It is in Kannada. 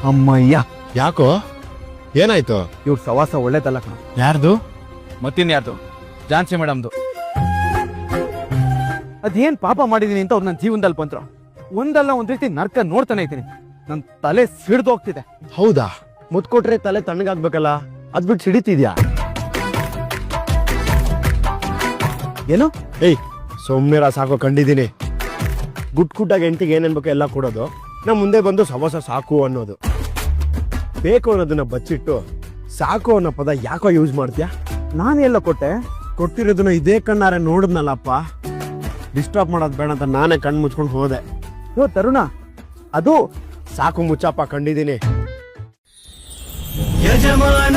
ಅಮ್ಮಯ್ಯ, ಯಾಕೋ ಏನಾಯ್ತು? ಇವ್ರ ಸವಾಸ ಒಳ್ಳೇದಲ್ಲ ಕಣ. ಯಾರ್ದು? ಮತ್ತಿನ್ಯಾರ್ದು? ಝಾನ್ಸಿ ಮೇಡಮ್ದು. ಅದೇನ್ ಪಾಪ ಮಾಡಿದೀನಿ ಅಂತ ಅವ್ರು ನನ್ನ ಜೀವನದಲ್ಲಿ ಬಂದ್ರು. ಒಂದಲ್ಲ ಒಂದ್ ರೀತಿ ನರ್ಕ ನೋಡ್ತಾನೆ ಇದ್ದೀನಿ. ನನ್ ತಲೆ ಸಿಡ್ದೋಗ್ತಿದೆ. ಹೌದಾ? ಮುತ್ಕೊಟ್ರೆ ತಲೆ ತಣ್ಣಗಾಗ್ಬೇಕಲ್ಲ, ಅದ್ಬಿಟ್ಟು ಸಿಡಿತಿದ್ಯಾ? ಏನು? ಏಯ್ ಸೌಮ್ಯರ ಸಾಕೋ, ಕಂಡಿದ್ದೀನಿ. ಗುಟ್ಟಾಗಿ ಎಂಟಿಗೆ ಏನೇನ್ಬೇಕು ಎಲ್ಲ ಕೊಡೋದು, ನಾ ಮುಂದೆ ಬಂದು ಸವಸ ಸಾಕು ಅನ್ನೋದು. ಬೇಕು ಅನ್ನೋದನ್ನ ಬಚ್ಚಿಟ್ಟು ಸಾಕು ಅನ್ನೋ ಪದ ಯಾಕೋ ಯೂಸ್ ಮಾಡ್ತೀಯಾ? ನಾನು ಎಲ್ಲ ಕೊಟ್ಟೆ? ಕೊಟ್ಟಿರೋದನ್ನ ಇದೇ ಕಣ್ಣಾರೆ ನೋಡಿದ್ನಲ್ಲಪ್ಪ. ಡಿಸ್ಟರ್ಬ್ ಮಾಡೋದು ಬೇಡ ಅಂತ ನಾನೇ ಕಣ್ಣು ಮುಚ್ಕೊಂಡು ಹೋದೆ. ಯೋ ತರುಣ, ಅದು ಸಾಕು ಮುಚ್ಚಪ್ಪ, ಕಂಡಿದ್ದೀನಿ. ಯಜಮಾನ